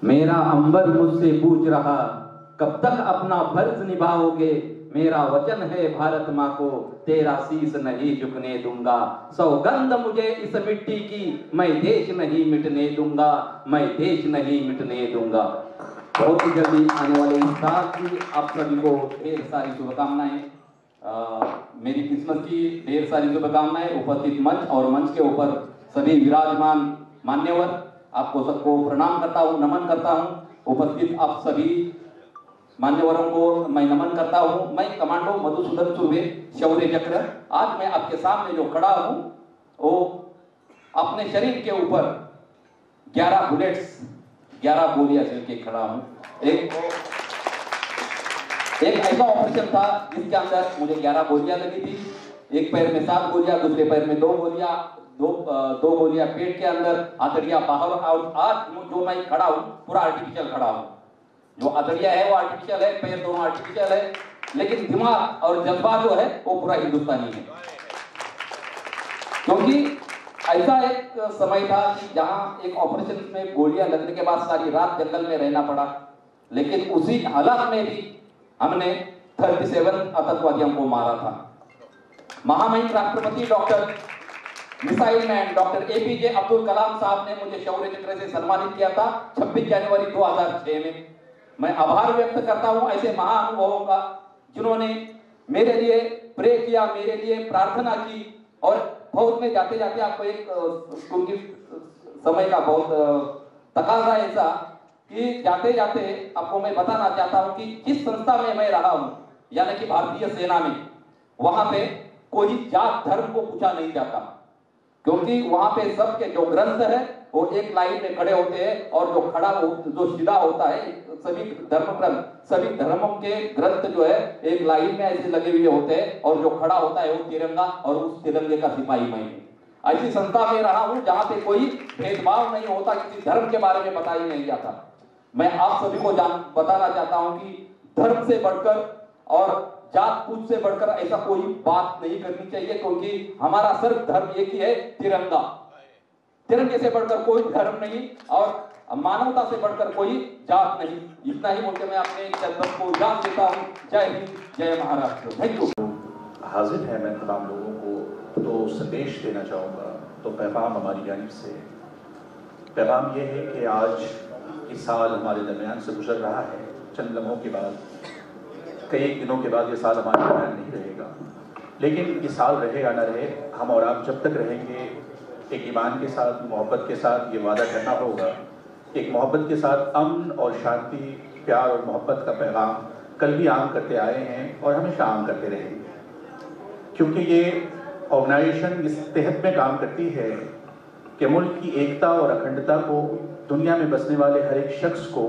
मेरा अंबर मुझसे पूछ रहा, कब तक अपना फर्ज निभाओगे। मेरा वचन है भारत माँ को, तेरा शीश नहीं झुकने दूंगा। सौगंध मुझे इस मिट्टी की, मैं देश नहीं मिटने दूंगा, मैं देश नहीं मिटने दूंगा। बहुत ही जल्दी आने वाले इस साल की आप सभी को ढेर सारी शुभकामनाएं। मेरी क्रिसमस की ढेर सारी शुभकामनाएं। उपस्थित मंच और मंच के ऊपर सभी विराजमान मान्यवर, आपको सबको प्रणाम करता हूं, नमन करता हूं। उपस्थित आप सभी मान्यवरों को मैं नमन करता हूं। मैं कमांडो मधुसूदन सुर्वे, शौर्य चक्र। आज मैं आपके सामने जो खड़ा हूं वो अपने शरीर के ऊपर 11 बुलेट्स, 11 गोलियां सिल के खड़ा हूं। एक ऐसा ऑपरेशन था जिसके अंदर मुझे 11 गोलियां लगी थी। एक पैर में 7 गोलियां, दूसरे पैर में 2 गोलियां, दो गोलियां पेट के अंदर, आंतड़ियां बाहर। और आज जो मैं खड़ा हूं पूरा आर्टिफिशियल खड़ा हूं। जो आंतड़ियां है वो आर्टिफिशियल है, पैर दोनों आर्टिफिशियल है, लेकिन दिमाग और जज्बा जो है वो पूरा हिंदुस्तानी है। क्योंकि ऐसा एक समय था कि जहां एक ऑपरेशन में गोलियां लगने के बाद सारी रात जंगल में रहना पड़ा, लेकिन उसी हालात में भी हमने 37 आतंकवादियों को मारा था। महामहिम राष्ट्रपति doctor missile man doctor APJ Abdul Kalam साहब ने मुझे शौर्य चक्र से सम्मानित किया था 26 जनवरी 2006 में। मैं आभार व्यक्त करता हूं ऐसे महाअनुभवों का जिन्होंने मेरे लिए प्रे किया, मेरे लिए प्रार्थना की। और फौज में जाते जाते आपको एक क्योंकि समय का बहुत तकाजा ऐसा कि जाते जाते आपको मैं बताना चाहता हूं कि जिस संस्था में मैं रहा हूं, यानी कि भारतीय सेना में, वहां पे कोई जात धर्म को पूछा नहीं जाता, क्योंकि वहां पे सबके जो ग्रंथ है वो एक लाइन में खड़े होते हैं। और जो सीधा होता है, सभी सभी धर्मों के ग्रंथ जो है एक लाइन में ऐसे लगे हुए होते हैं, और जो खड़ा होता है वो तिरंगा, और उस तिरंगे का सिपाही मैं हूं। ऐसी संस्था में रहा हूं जहां पे कोई भेदभाव नहीं होता, किसी धर्म के बारे में बताया नहीं जाता। मैं आप सभी को बताना चाहता हूं कि धर्म से बढ़कर और जात पूछ से बढ़कर ऐसा कोई बात नहीं करनी चाहिए, क्योंकि हमारा सिर्फ धर्म एक ही है, तिरंगा। तिरंगे से बढ़कर कोई धर्म नहीं और मानवता से बढ़कर कोई जात नहीं। इतना ही बोलकर मैं अपने चंदन को जान देता हूं। जय हिंद, जय महाराष्ट्र। Thank you. हाजिर है मैं तमाम लोगों को तो संदेश देना चाहूँगा। तो पैगाम हमारी जानिब से, पैगाम ये है कि आज इस साल हमारे दरमियान से गुजर रहा है। चंद लम्हों के बाद, कई दिनों के बाद ये साल हमारे दरमियान नहीं रहेगा, लेकिन ये साल रहेगा ना रहे, हम और आप जब तक रहेंगे एक ईमान के साथ, मोहब्बत के साथ ये वादा करना होगा। एक मोहब्बत के साथ अमन और शांति, प्यार और मोहब्बत का पैगाम कल भी आम करते आए हैं और हमेशा आम करते रहेंगे, क्योंकि ये ऑर्गेनाइजेशन इस तहत में काम करती है कि मुल्क की एकता और अखंडता को, दुनिया में बसने वाले हर एक शख्स को,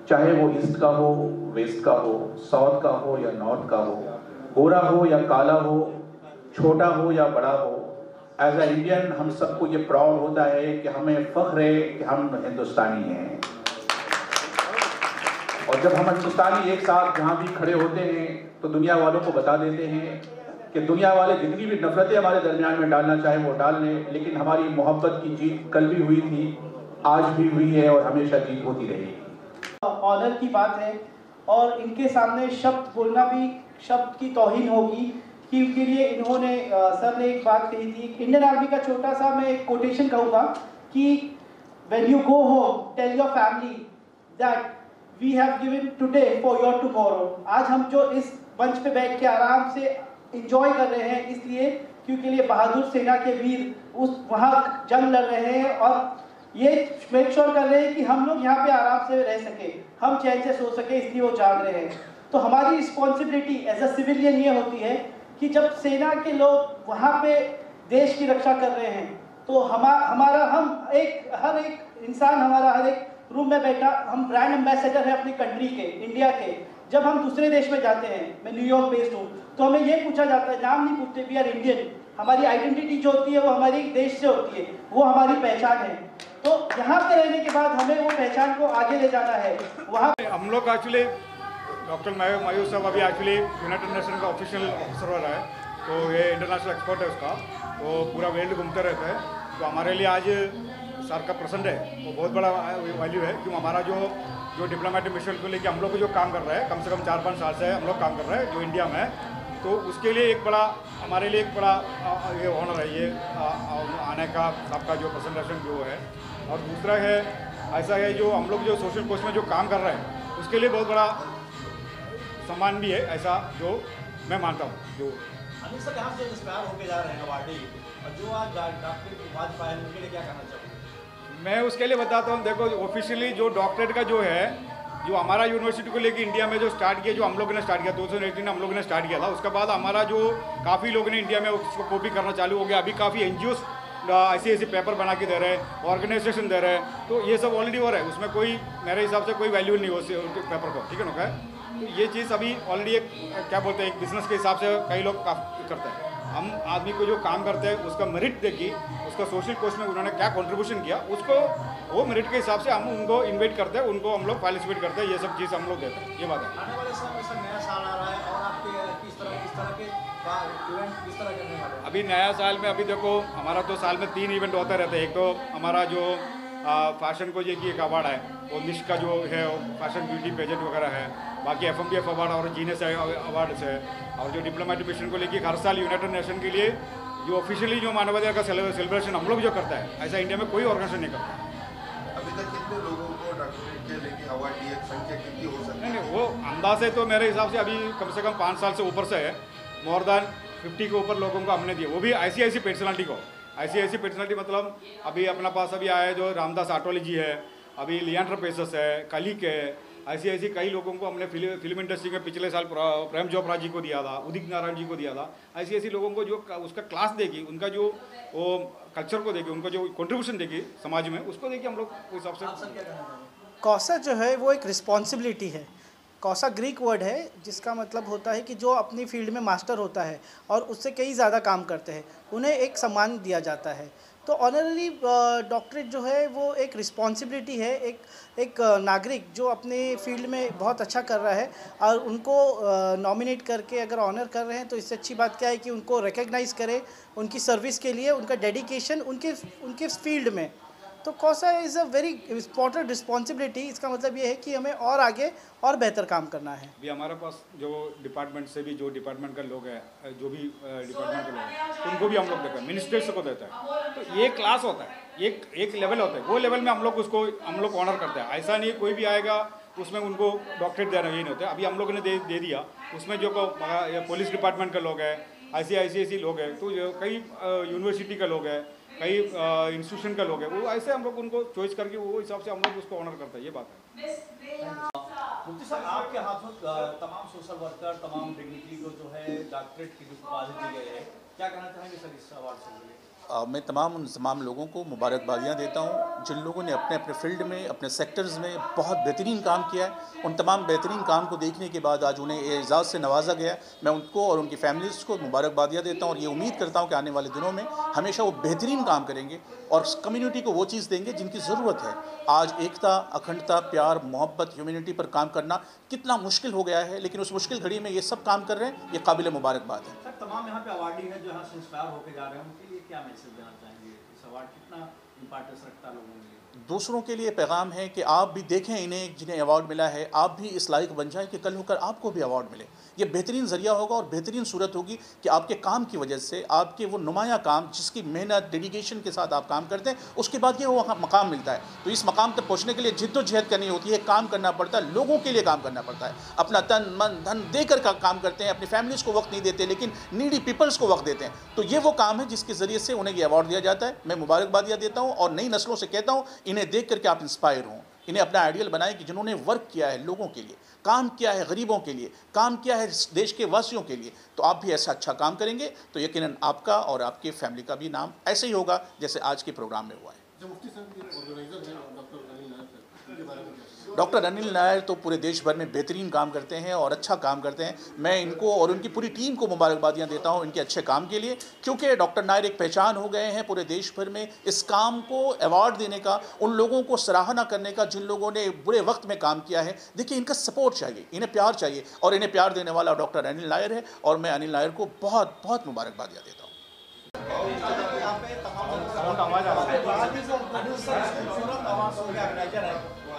चाहे वो ईस्ट का हो, वेस्ट का हो, साउथ का हो या नॉर्थ का हो, गोरा हो या काला हो, छोटा हो या बड़ा हो, एज ए इंडियन हम सबको ये प्राउड होता है कि हमें फख्र है कि हम हिंदुस्तानी हैं। और जब हम हिंदुस्तानी एक साथ जहाँ भी खड़े होते हैं तो दुनिया वालों को बता देते हैं कि दुनिया वाले जितनी भी नफरतें हमारे दरमियान में डालना चाहे वो डाल लें, लेकिन हमारी मोहब्बत की जीत कल भी हुई थी, आज भी हुई है और हमेशा जीत होती रहेगी। ऑनर की बात है और इनके सामने शब्द बोलना भी शब्द की तौहीन होगी, क्योंकि लिए इन्होंने सर ने एक बात कही थी। इंडियन आर्मी का छोटा सा मैं एक कोटेशन कहूँगा कि when you go home tell your family that we have given today for your tomorrow. आज हम जो इस मंच पे बैठ के आराम से एंजॉय कर रहे हैं, इसलिए क्योंकि लिए बहादुर सेना के वीर उस वहाँ जंग लड़ रहे हैं और ये मेक श्योर कर रहे हैं कि हम लोग यहाँ पे आराम से रह सके, हम चैन से सो सके, इसलिए वो जाग रहे हैं। तो हमारी रिस्पॉन्सिबिलिटी एज अ सिविलियन ये होती है कि जब सेना के लोग वहाँ पे देश की रक्षा कर रहे हैं तो हमारा हर एक इंसान, हमारा हर एक रूम में बैठा, हम ब्रांड एम्बेसडर है अपनी कंट्री के, इंडिया के। जब हम दूसरे देश में जाते हैं, मैं न्यूयॉर्क बेस्ड हूँ, तो हमें ये पूछा जाता है, नाम नहीं पूछते, वी आर इंडियन। हमारी आइडेंटिटी जो होती है वो हमारी देश से होती है, वो हमारी पहचान है। तो यहाँ पे रहने के बाद हमें वो पहचान को आगे ले जाना है। वहाँ हम लोग एक्चुअली डॉक्टर मायूस साहब अभी एक्चुअली यूनाइटेड नेशन का ऑफिशियल ऑफिसर हो रहा है, तो ये इंटरनेशनल एक्सपर्ट है उसका, वो पूरा वर्ल्ड घूमते रहता है। तो हमारे लिए आज सर का प्रेजेंट है वो बहुत बड़ा वैल्यू है, क्यों हमारा जो डिप्लोमेटिक मिशन को लेकर हम लोग जो काम कर रहे हैं, कम से कम 4-5 साल से हम लोग काम कर रहे हैं जो इंडिया में है, तो उसके लिए एक बड़ा हमारे लिए एक बड़ा ये ऑनर है ये आने का, आपका जो प्रेजेंटेशन जो है। और दूसरा है ऐसा है जो हम लोग जो सोशल कोर्स में जो काम कर रहे हैं उसके लिए बहुत बड़ा सम्मान भी है, ऐसा जो मैं मानता हूँ। जो अनिल सर यहाँ से इंस्पायर होके जा रहे हैं अवार्डी, और जो आज डॉक्टरेट उपाधि पाए उनके लिए क्या कहना चाहूँगा? मैं उसके लिए बताता हूँ, देखो ऑफिशियली जो डॉक्टरेट का जो है, जो हमारा यूनिवर्सिटी को लेके इंडिया में जो स्टार्ट किया, जो हम लोगों ने स्टार्ट किया 2018 हम लोगों ने स्टार्ट किया था, उसके बाद हमारा जो काफ़ी लोगों ने इंडिया में उसको कॉपी करना चालू हो गया। अभी काफ़ी NGOs ऐसे पेपर बना के दे रहे हैं, ऑर्गेनाइजेशन दे रहे हैं, तो ये सब ऑलरेडी हो रहा है, उसमें कोई मेरे हिसाब से कोई वैल्यू नहीं हो पेपर को, ठीक है ना। तो ये चीज़ अभी ऑलरेडी एक क्या बोलते हैं एक बिजनेस के हिसाब से कई लोग करते हैं। हम आदमी को जो काम करते हैं उसका मेरिट देखिए, उसका सोशल कोर्स में उन्होंने क्या कंट्रीब्यूशन किया, उसको वो मेरिट के हिसाब से हम उनको इन्वाइट करते हैं, उनको हम लोग पार्टिसिपेट करते हैं, ये सब चीज़ हम लोग देते हैं। ये बात है। आने वाले समय में सर नया साल आ रहा है और आपके किस तरह के इवेंट किस तरह करने वाले हैं? अभी नया साल में अभी देखो हमारा तो साल में 3 इवेंट होते रहते हैं। एक तो हमारा जो फैशन को ये की एक अवार्ड है, वो निश का जो है फैशन ब्यूटी पेजेंट वगैरह है, बाकी FMBF अवार्ड और जीनेस अवार्ड है, और जो डिप्लोमेटिक मिशन को लेकर हर साल यूनाइटेड नेशन के लिए जो ऑफिशियली जो मानवाधिकार का सेलिब्रेशन हम लोग जो करता है, ऐसा इंडिया में कोई ऑर्गेनाइजेशन नहीं करता। अभी तक कितने लोगों को डॉक्टरेट के लेके अवार्ड दिए, संख्या कितनी हो सकती है? नहीं, वो अंदाज है तो मेरे हिसाब से अभी कम से कम 5 साल से ऊपर से है, मोर देन 50 के ऊपर लोगों को हमने दिए, वो भी ICIC पर्सनालिटी को। ICIC पर्सनालिटी मतलब अभी अपना पास अभी आया है जो रामदास आठवले जी है, अभी लियांड्र पेसस है, कलिक है, ICIC कई लोगों को हमने फिल्म इंडस्ट्री में पिछले साल प्रेम चोपड़ा जी को दिया था, उदित नारायण जी को दिया था। ICIC लोगों को जो उसका क्लास देगी, उनका जो वो कल्चर को देगी, उनको जो कंट्रीब्यूशन देगी समाज में, उसको देखिए हम लोग उस हिसाब से। कौसा जो है वो एक रिस्पॉन्सिबिलिटी है। कौसा ग्रीक वर्ड है जिसका मतलब होता है कि जो अपनी फील्ड में मास्टर होता है और उससे कई ज़्यादा काम करते हैं, उन्हें एक सम्मान दिया जाता है। तो ऑनररी डॉक्टरेट जो है वो एक रिस्पॉन्सिबिलिटी है, एक नागरिक जो अपने फील्ड में बहुत अच्छा कर रहा है और उनको नॉमिनेट करके अगर ऑनर कर रहे हैं तो इससे अच्छी बात क्या है कि उनको रिकग्नाइज़ करें उनकी सर्विस के लिए, उनका डेडिकेशन उनके फील्ड में। तो कौसा is a very important responsibility. इसका मतलब ये है कि हमें और आगे और बेहतर काम करना है। अभी हमारे पास जो डिपार्टमेंट से भी जो डिपार्टमेंट का लोग हैं, जो भी डिपार्टमेंट के लोग हैं, उनको भी हम लोग देते हैं, मिनिस्टर्स को देते हैं। तो ये क्लास होता है, एक लेवल होता है, वो लेवल में हम लोग ऑनर करते हैं। ऐसा नहीं कोई भी आएगा उसमें उनको डॉक्टरेट देना, ये नहीं होता है। अभी हम लोगों ने दे दिया, उसमें जो पुलिस डिपार्टमेंट के लोग हैं, ICIC लोग हैं, तो कई यूनिवर्सिटी के लोग हैं, कई इंस्टीट्यूशन का लोग हैं, वो ऐसे हम लोग उनको चॉइस करके वो हिसाब से हम लोग उसको ऑनर करते हैं। ये बात है। मुफ्ती साहब, आपके हाथों तमाम सोशल वर्कर, तमाम डिग्निटरी को जो है डॉक्टरेट की उपाधि दी गई है, क्या कहना चाहेंगे सर इस अवार्ड से? मैं तमाम लोगों को मुबारकबादियाँ देता हूँ जिन लोगों ने अपने अपने फील्ड में, अपने सेक्टर्स में बहुत बेहतरीन काम किया है। उन तमाम बेहतरीन काम को देखने के बाद आज उन्हें एजाज़ से नवाजा गया। मैं उनको और उनकी फैमिलीज़ को मुबारकबादियाँ देता हूँ और ये उम्मीद करता हूँ कि आने वाले दिनों में हमेशा वो बेहतरीन काम करेंगे और कम्युनिटी को वो चीज़ देंगे जिनकी ज़रूरत है। आज एकता, अखंडता, प्यार, मोहब्बत, ह्यूमैनिटी पर काम करना कितना मुश्किल हो गया है, लेकिन उस मुश्किल घड़ी में ये सब काम कर रहे हैं, ये काबिल मुबारकबाद है। सर, तमाम यहाँ पे अवार्डी है जो यहाँ से इंस्पायर होकर जा रहे हैं, उनके लिए क्या मैसेज देना चाहेंगे? इस अवार्ड कितना इंपॉर्टेंस रखता है लोगों के लिए? दूसरों के लिए पैगाम है कि आप भी देखें इन्हें, जिन्हें अवार्ड मिला है, आप भी इस लायक बन जाएं कि कल होकर आपको भी अवार्ड मिले। ये बेहतरीन ज़रिया होगा और बेहतरीन सूरत होगी कि आपके काम की वजह से, आपके वो नुमाया काम जिसकी मेहनत, डेडिकेशन के साथ आप काम करते हैं, उसके बाद ये वो मकाम मिलता है। तो इस मकाम तक पहुँचने के लिए जिद्दोजहद करनी होती है, काम करना पड़ता है, लोगों के लिए काम करना पड़ता है, अपना तन मन धन देकर का काम करते हैं, अपनी फैमिलीज़ को वक्त नहीं देते लेकिन नीडी पीपल्स को वक्त देते हैं। तो ये वो काम है जिसके ज़रिए से उन्हें ये अवार्ड दिया जाता है। मैं मुबारकबादियाँ देता हूँ और नई नस्लों से कहता हूँ, इन्हें देख करके आप इंस्पायर हों, इन्हें अपना आइडियल बनाएं कि जिन्होंने वर्क किया है लोगों के लिए, काम किया है गरीबों के लिए, काम किया है देश के वासियों के लिए, तो आप भी ऐसा अच्छा काम करेंगे तो यकीनन आपका और आपके फैमिली का भी नाम ऐसे ही होगा जैसे आज के प्रोग्राम में हुआ है। डॉक्टर अनिल नायर तो पूरे देश भर में बेहतरीन काम करते हैं और अच्छा काम करते हैं। मैं इनको और उनकी पूरी टीम को मुबारकबादियाँ देता हूँ इनके अच्छे काम के लिए, क्योंकि डॉक्टर नायर एक पहचान हो गए हैं पूरे देश भर में इस काम को अवार्ड देने का, उन लोगों को सराहना करने का जिन लोगों ने बुरे वक्त में काम किया है। देखिए, इनका सपोर्ट चाहिए, इन्हें प्यार चाहिए और इन्हें प्यार देने वाला डॉक्टर अनिल नायर है और मैं अनिल नायर को बहुत बहुत मुबारकबादियाँ देता हूँ। यहाँ पे तमाम साउंड आवाज आ रहा है। अनिल सर खूबसूरत आवाज के ऑर्गेनाइजर है,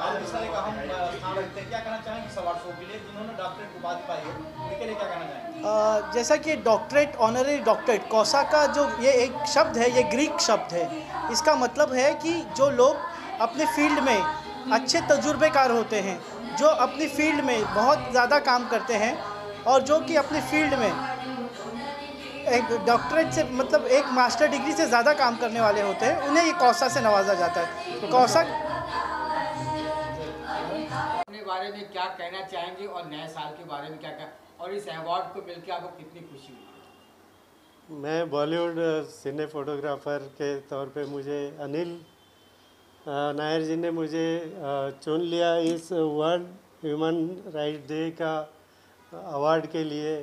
आज इस तरह का हम स्थान रखते हैं, क्या कहना चाहेंगे इस अवार्ड शो के लिए जिन्होंने डॉक्टरेट उपाधि पाई है, उनके लिए क्या कहना चाहेंगे? जैसा कि डॉक्टरेट, ऑनररी डॉक्टरेट, कौसा का जो ये एक शब्द है, ये ग्रीक शब्द है। इसका मतलब है कि जो लोग अपने फील्ड में अच्छे तजुर्बेकार होते हैं, जो अपनी फील्ड में बहुत ज़्यादा काम करते हैं और जो कि अपनी फील्ड में एक डॉक्टरेट से मतलब एक मास्टर डिग्री से ज़्यादा काम करने वाले होते हैं, उन्हें ये कौसा से नवाजा जाता है। कौसा अपने बारे में क्या कहना चाहेंगे और नए साल के बारे में क्या और इस अवार्ड को मिलकर आपको कितनी खुशी हुई? मैं बॉलीवुड सिने फोटोग्राफर के तौर पे मुझे अनिल नायर जी ने मुझे चुन लिया इस वर्ल्ड ह्यूमन राइट डे का अवार्ड के लिए,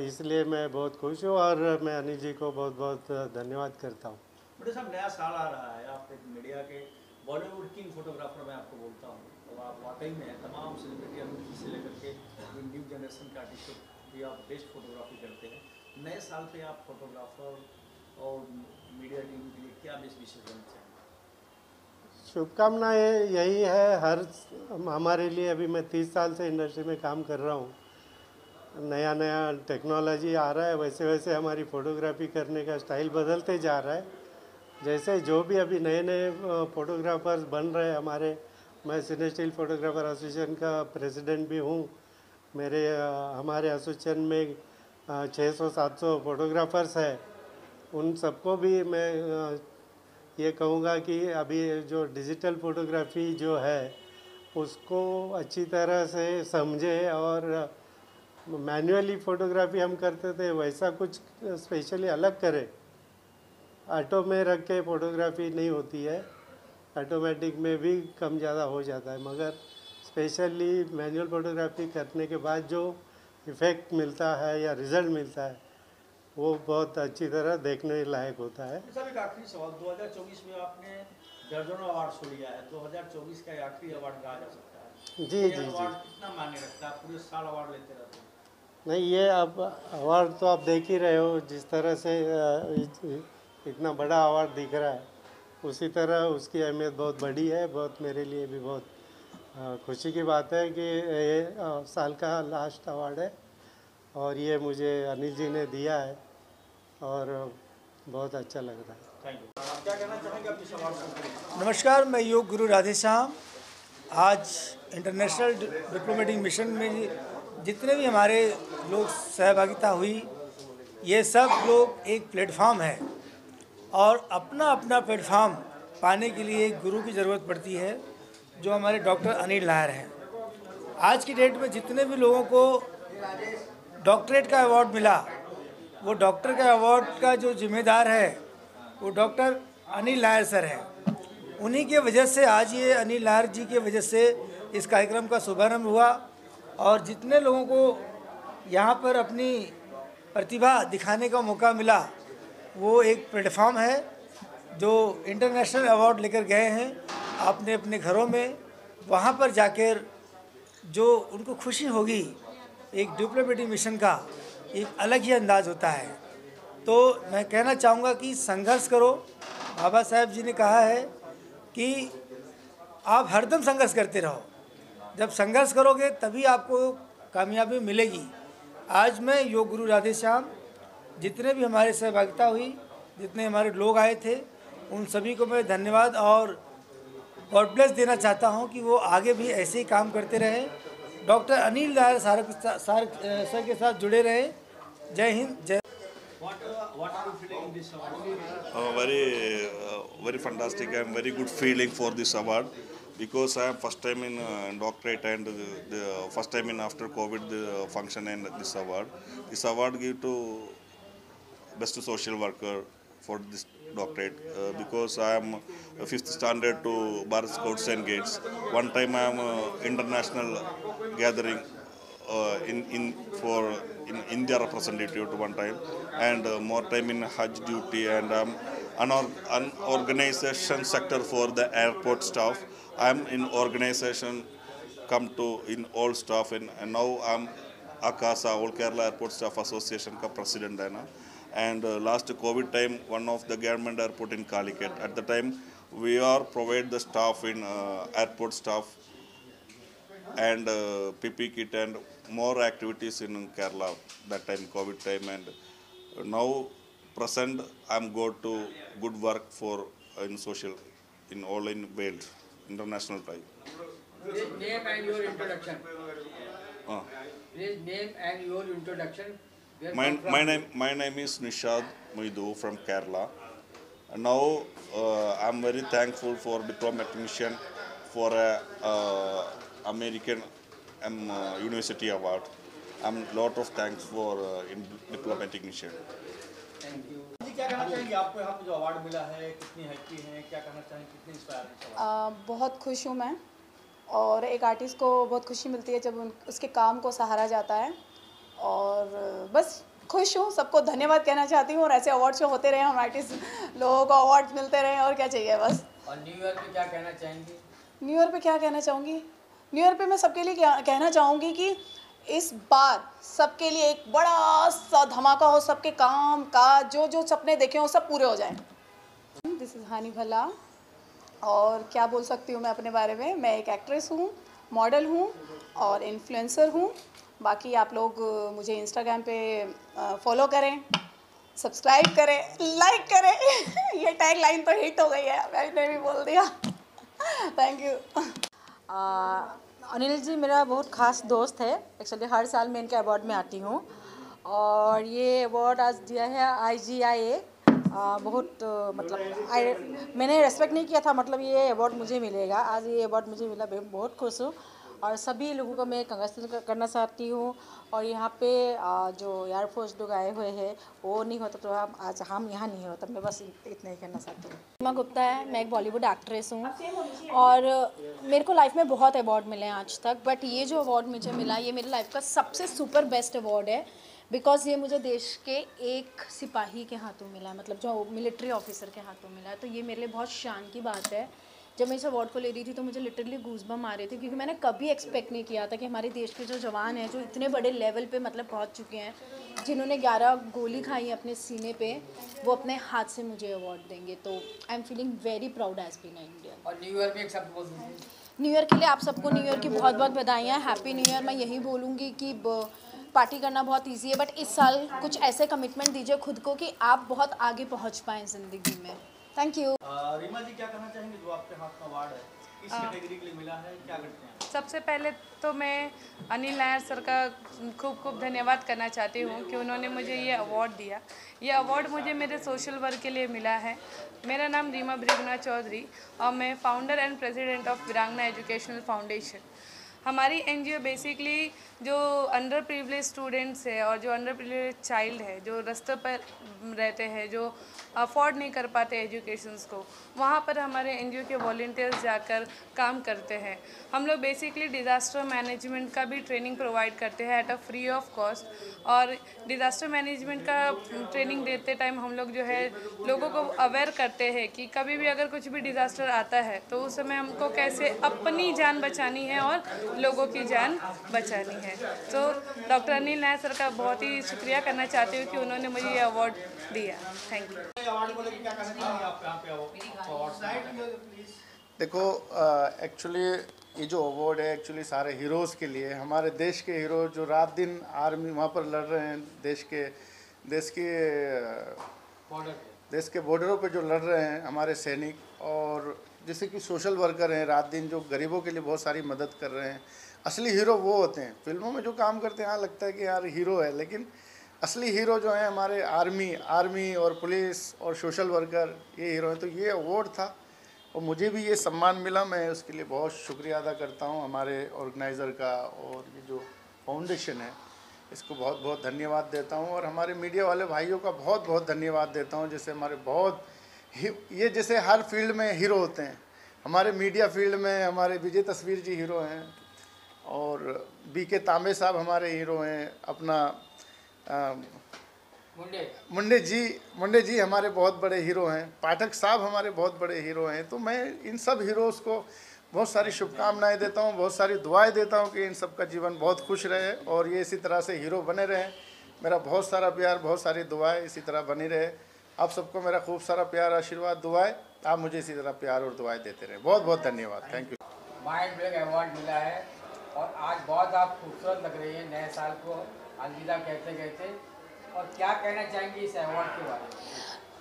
इसलिए मैं बहुत खुश हूँ और मैं अनिल जी को बहुत बहुत धन्यवाद करता हूँ। बड़े साहब, नया साल आ रहा है, आप एक मीडिया के बॉलीवुड किंग फोटोग्राफर मैं आपको बोलता हूँ, तो आप वाकई में तमाम सेलिब्रिटी अभिनेत्री से लेकर के न्यू जनरेशन के आर्टिस्ट भी आप बेस्ट फोटोग्राफी करते हैं। नए साल पे आप फोटोग्राफर और मीडिया टीम के लिए क्या विशेष करना चाहेंगे? शुभकामनाएं यही है, हमारे लिए अभी मैं 30 साल से इंडस्ट्री में काम कर रहा हूँ, नया नया टेक्नोलॉजी आ रहा है, वैसे वैसे हमारी फ़ोटोग्राफी करने का स्टाइल बदलते जा रहा है। जैसे जो भी अभी नए नए फ़ोटोग्राफर्स बन रहे हैं हमारे, मैं सिने स्टिल फोटोग्राफर एसोसिएशन का प्रेसिडेंट भी हूँ। हमारे एसोसिएशन में 600-700 फोटोग्राफर्स हैं। उन सबको भी मैं ये कहूँगा कि अभी जो डिजिटल फ़ोटोग्राफी जो है उसको अच्छी तरह से समझे और मैन्युअली फ़ोटोग्राफी हम करते थे वैसा कुछ स्पेशली अलग करें। ऑटो में रख के फ़ोटोग्राफी नहीं होती है, ऑटोमेटिक में भी कम ज़्यादा हो जाता है, मगर स्पेशली मैनुअल फ़ोटोग्राफी करने के बाद जो इफ़ेक्ट मिलता है या रिज़ल्ट मिलता है वो बहुत अच्छी तरह देखने लायक होता है। सर, एक आखिरी सवाल, 2024 में आपने दर्जनों अवार्ड्स लिया है, 2024 का आखिरी अवार्ड कहा जा सकता है। जी जी अवार्ड जी। कितना मायने रखता है? पूरे साल अवार्ड लेते रहते हैं? नहीं, ये अब अवार्ड तो आप देख ही रहे हो, जिस तरह से इतना बड़ा अवार्ड दिख रहा है उसी तरह उसकी अहमियत बहुत बड़ी है। बहुत मेरे लिए भी बहुत खुशी की बात है कि ये साल का लास्ट अवार्ड है और ये मुझे अनिल जी ने दिया है और बहुत अच्छा लग रहा है। Thank you. क्या कहना चाहेंगे आप इस अवार्ड को? नमस्कार, मैं योग गुरु राधेश्याम। आज इंटरनेशनल डिप्लोमेटिक मिशन में जितने भी हमारे लोग सहभागिता हुई, ये सब लोग एक प्लेटफॉर्म है और अपना अपना प्लेटफॉर्म पाने के लिए एक गुरु की ज़रूरत पड़ती है, जो हमारे डॉक्टर अनिल नायर हैं। आज की डेट में जितने भी लोगों को डॉक्टरेट का अवार्ड मिला, वो डॉक्टर का अवार्ड का जो जिम्मेदार है वो डॉक्टर अनिल नायर सर हैं। उन्हीं के वजह से आज ये अनिल नायर जी के वजह से इस कार्यक्रम का शुभारंभ हुआ और जितने लोगों को यहाँ पर अपनी प्रतिभा दिखाने का मौका मिला, वो एक प्लेटफॉर्म है जो इंटरनेशनल अवार्ड लेकर गए हैं आपने अपने घरों में। वहाँ पर जाकर जो उनको खुशी होगी, एक डिप्लोमेटिक मिशन का एक अलग ही अंदाज़ होता है। तो मैं कहना चाहूँगा कि संघर्ष करो। बाबा साहेब जी ने कहा है कि आप हरदम संघर्ष करते रहो, जब संघर्ष करोगे तभी आपको कामयाबी मिलेगी। आज मैं योग गुरु राधेश्याम, जितने भी हमारे सहभागिता हुई, जितने हमारे लोग आए थे, उन सभी को मैं धन्यवाद और गॉड ब्लेस देना चाहता हूं कि वो आगे भी ऐसे ही काम करते रहे, डॉक्टर अनिल नायर सर के साथ जुड़े रहे। जय हिंद, जय। What are you feeling in this award? Very fantastic and very good feeling for this award, because I am first time in doctorate and the first time in after COVID the function and this award. This award give to best social worker for this doctorate because I am 5th standard to Bharat Scouts and Guides. One time I am international gathering in India representative to one time, and more time in Hajj duty, and an organization sector for the airport staff. I am in organization come to in all staff, and now I am AKASA, All Kerala Airport Staff Association का president है ना, And last COVID time, one of the government airport in Calicut. At the time, we are provide the staff in airport staff and PP kit and more activities in Kerala that time, COVID time. And now present, I'm go to good work for in social, in all in world, international time. Name and your introduction. Please name and your introduction. My name is Nishad Muidu from Kerala. And now I'm very thankful for diplomatic mission for American University Award. I'm lot of thanks for in diplomatic mission. Thank you ji. क्या कहना चाहेंगे, आपको यहाँ पे जो award मिला है, कितनी हैप्पी हैं, क्या कहना चाहेंगे, कितनी इंस्पायर हैं? बहुत खुश हूँ मैं, और एक आर्टिस्ट को बहुत खुशी मिलती है जब उसके काम को सहारा जाता है, और बस खुश हूँ। सबको धन्यवाद कहना चाहती हूँ, और ऐसे अवार्ड शो होते रहे, हम आर्टिस्ट लोगों को अवार्ड मिलते रहे, और क्या चाहिए बस। और न्यू ईयर पे क्या कहना चाहेंगी? न्यू ईयर पे क्या कहना चाहूँगी? न्यू ईयर पे मैं सबके लिए कहना चाहूँगी कि इस बार सबके लिए एक बड़ा सा धमाका हो, सबके काम काज जो सपने देखे हो सब पूरे हो जाएं। दिस इज़ हानि भल्ला, और क्या बोल सकती हूँ मैं अपने बारे में? मैं एक एक्ट्रेस हूँ, मॉडल हूँ और इन्फ्लुएंसर हूँ। बाकी आप लोग मुझे इंस्टाग्राम पे फॉलो करें, सब्सक्राइब करें, लाइक करें। ये टैग लाइन तो हिट हो गई है, मैंने भी बोल दिया। Thank you. अनिल जी मेरा बहुत ख़ास दोस्त है। एक्चुअली हर साल मैं इनके अवार्ड में आती हूँ, और ये अवार्ड आज दिया है IGIA। बहुत मतलब मैंने रेस्पेक्ट नहीं किया था, मतलब ये अवार्ड मुझे मिलेगा, आज ये अवार्ड मुझे मिला, मैं बहुत खुश हूँ। और सभी लोगों को मैं कांग्रेचुलेट करना चाहती हूँ। और यहाँ पे जो एयरफोर्स लोग आए हुए हैं, वो नहीं होता तो आज हम यहाँ नहीं होता। मैं बस इतना ही कहना चाहती हूँ। सीमा गुप्ता है, मैं एक बॉलीवुड एक्ट्रेस हूँ, और मेरे को लाइफ में बहुत अवार्ड मिले हैं आज तक, बट ये जो अवार्ड मुझे मिला ये मेरी लाइफ का सबसे सुपर बेस्ट अवार्ड है, बिकॉज़ ये मुझे देश के एक सिपाही के हाथों मिला है, मतलब जो मिलिट्री ऑफिसर के हाथों मिला है। तो ये मेरे लिए बहुत शान की बात है। जब मैं इस अवार्ड को ले रही थी तो मुझे लिटरली गूज़बम्प आ रहे थे, क्योंकि मैंने कभी एक्सपेक्ट नहीं किया था कि हमारे देश के जो जवान हैं, जो इतने बड़े लेवल पे मतलब पहुंच चुके हैं, जिन्होंने 11 गोली खाई अपने सीने पे, वो अपने हाथ से मुझे अवार्ड देंगे। तो I am feeling very proud as being Indian. और न्यू ईयर में एक शब्द बोल दीजिए। न्यू ईयर के लिए आप सबको न्यू ईयर की बहुत बहुत बधाइयाँ, हैप्पी न्यू ईयर। मैं यही बोलूँगी कि पार्टी करना बहुत ईजी है, बट इस साल कुछ ऐसे कमिटमेंट दीजिए खुद को कि आप बहुत आगे पहुँच पाएँ ज़िंदगी में। Thank you. रीमा जी क्या कहना चाहेंगे, जो आपके हाथ में अवार्ड है, किस कैटेगरी के लिए मिला है, क्या करते हैं? सबसे पहले तो मैं अनिल नायर सर का खूब खूब धन्यवाद करना चाहती हूँ कि उन्होंने मुझे ये अवार्ड दिया। ये अवार्ड मुझे मेरे सोशल वर्क के लिए मिला है। मेरा नाम रीमा ब्रिगना चौधरी, और मैं फाउंडर एंड प्रेसिडेंट ऑफ वीरांगना एजुकेशनल फाउंडेशन। हमारी NGO बेसिकली जो अंडर प्रिविलेज स्टूडेंट्स है और जो अंडर प्रिविलेज चाइल्ड है, जो रास्ते पर रहते हैं, जो अफोर्ड नहीं कर पाते एजुकेशंस को, वहाँ पर हमारे NGO के वॉलंटियर्स जाकर काम करते हैं। हम लोग बेसिकली डिज़ास्टर मैनेजमेंट का भी ट्रेनिंग प्रोवाइड करते हैं at a free of cost. और डिज़ास्टर मैनेजमेंट का ट्रेनिंग देते टाइम हम लोग जो है लोगों को अवेयर करते हैं कि कभी भी अगर कुछ भी डिज़ास्टर आता है तो उस समय हमको कैसे अपनी जान बचानी है और लोगों की जान बचानी है। तो डॉक्टर अनिल नायर सर का बहुत ही शुक्रिया करना चाहती हूँ कि उन्होंने मुझे ये अवार्ड दिया। Thank you. देखो एक्चुअली ये जो अवार्ड है एक्चुअली सारे हीरोज़ के लिए, हमारे देश के हीरो जो रात दिन आर्मी वहाँ पर लड़ रहे हैं, देश के बॉर्डरों पे जो लड़ रहे हैं हमारे सैनिक, और जैसे कि सोशल वर्कर हैं, रात दिन जो गरीबों के लिए बहुत सारी मदद कर रहे हैं। असली हीरो वो होते हैं, फिल्मों में जो काम करते हैं हाँ लगता है कि यार हीरो है, लेकिन असली हीरो जो हैं हमारे आर्मी और पुलिस और सोशल वर्कर, ये हीरो हैं। तो ये अवार्ड था और मुझे भी ये सम्मान मिला, मैं उसके लिए बहुत शुक्रिया अदा करता हूँ हमारे ऑर्गेनाइज़र का, और ये जो फाउंडेशन है इसको बहुत बहुत धन्यवाद देता हूँ, और हमारे मीडिया वाले भाइयों का बहुत बहुत धन्यवाद देता हूँ। जैसे हमारे बहुत ये जैसे हर फील्ड में हीरो होते हैं, हमारे मीडिया फील्ड में हमारे विजय तस्वीर जी हीरो हैं, और BK तांबे साहब हमारे हीरो हैं, अपना मुंडे जी हमारे बहुत बड़े हीरो हैं, पाठक साहब हमारे बहुत बड़े हीरो हैं। तो मैं इन सब हीरोज़ को बहुत सारी शुभकामनाएं देता हूं, बहुत सारी दुआएं देता हूं कि इन सब का जीवन बहुत खुश रहे और ये इसी तरह से हीरो बने रहें। मेरा बहुत सारा प्यार, बहुत सारी दुआएं इसी तरह बनी रहे। आप सबको मेरा खूब सारा प्यार, आशीर्वाद, दुआएं। आप मुझे इसी तरह प्यार और दुआएं देते रहें। बहुत बहुत धन्यवाद। Thank you. Mind blowing award मिला है और आज बहुत आप खूबसूरत लग रही है नए साल को अलविदा कहते कहते, और क्या कहना चाहेंगे इस अवार्ड के बारे में?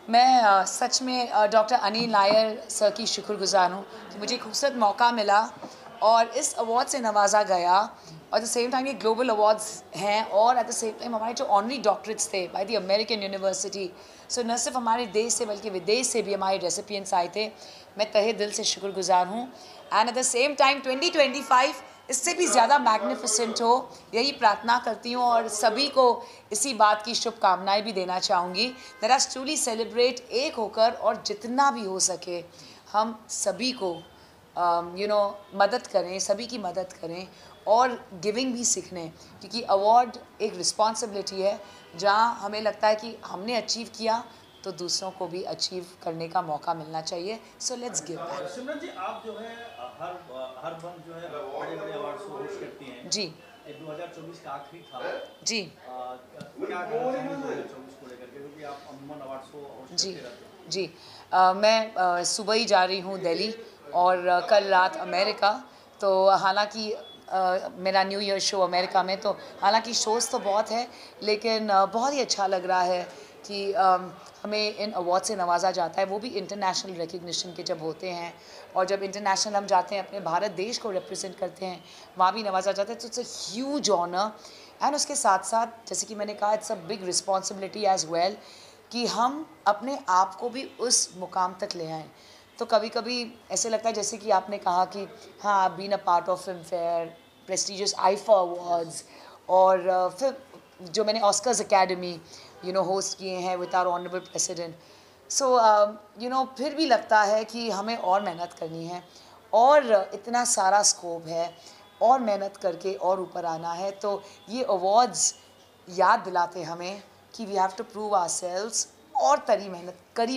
मैं सच में डॉक्टर अनिल नायर सर की शुक्रगुजार हूँ कि मुझे खूबसूरत मौका मिला और इस अवार्ड से नवाजा गया। और द सेम टाइम ये ग्लोबल अवार्ड्स हैं और एट द सेम टाइम हमारे जो ऑनरी डॉक्टरेट्स थे बाय द अमेरिकन यूनिवर्सिटी, सो न सिर्फ हमारे देश से बल्कि विदेश से भी हमारे रेसिपिएंट्स आए थे। मैं तहे दिल से शुक्रगुजार हूँ। And at the same time 2025 इससे भी ज़्यादा मैग्निफिसेंट हो, यही प्रार्थना करती हूँ और सभी को इसी बात की शुभकामनाएं भी देना चाहूँगी। लेट अस ट्रूली सेलिब्रेट एक होकर, और जितना भी हो सके हम सभी को मदद करें, सभी की मदद करें और गिविंग भी सीखने, क्योंकि अवार्ड एक रिस्पॉन्सिबिलिटी है जहाँ हमें लगता है कि हमने अचीव किया तो दूसरों को भी अचीव करने का मौका मिलना चाहिए। So let's give back. Simran ji, आप जो है हर मंथ जो है बड़े-बड़े अवार्ड्स को होस्ट करती हैं जी। 2024 का आखिरी था जी। क्या कहना चाहेंगे 2024 को लेकर के, क्योंकि आप अमूमन अवार्ड्स को होस्ट जी करते रहते हैं? जी। मैं सुबह ही जा रही हूँ दिल्ली और कल रात अमेरिका। तो हालांकि मेरा न्यू ईयर शो अमेरिका में, तो हालांकि शोज़ तो बहुत है लेकिन बहुत ही अच्छा लग रहा है कि हमें इन अवार्ड से नवाजा जाता है, वो भी इंटरनेशनल रिकग्निशन के जब होते हैं। और जब इंटरनेशनल हम जाते हैं, अपने भारत देश को रिप्रेजेंट करते हैं, वहाँ भी नवाजा जाता है, तो it's a huge honour. And उसके साथ साथ जैसे कि मैंने कहा, it's a big responsibility as well कि हम अपने आप को भी उस मुकाम तक ले आएँ। तो कभी कभी ऐसे लगता है जैसे कि आपने कहा कि हाँ, been a part of Filmfare, prestigious IIFA awards, और फिर जो मैंने ऑस्कर्स अकेडमी होस्ट किए हैं with our honourable president. So फिर भी लगता है कि हमें और मेहनत करनी है और इतना सारा स्कोप है और मेहनत करके और ऊपर आना है। तो ये अवार्ड्स याद दिलाते हमें कि we have to prove ourselves और कड़ी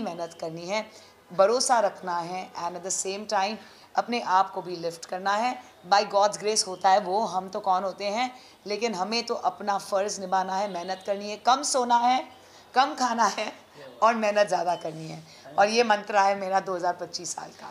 मेहनत करनी है, भरोसा रखना है and at the same time अपने आप को भी लिफ्ट करना है। बाय गॉड्स ग्रेस होता है वो, हम तो कौन होते हैं, लेकिन हमें तो अपना फ़र्ज़ निभाना है, मेहनत करनी है, कम सोना है, कम खाना है और मेहनत ज़्यादा करनी है। और ये मंत्र है मेरा 2025 साल का।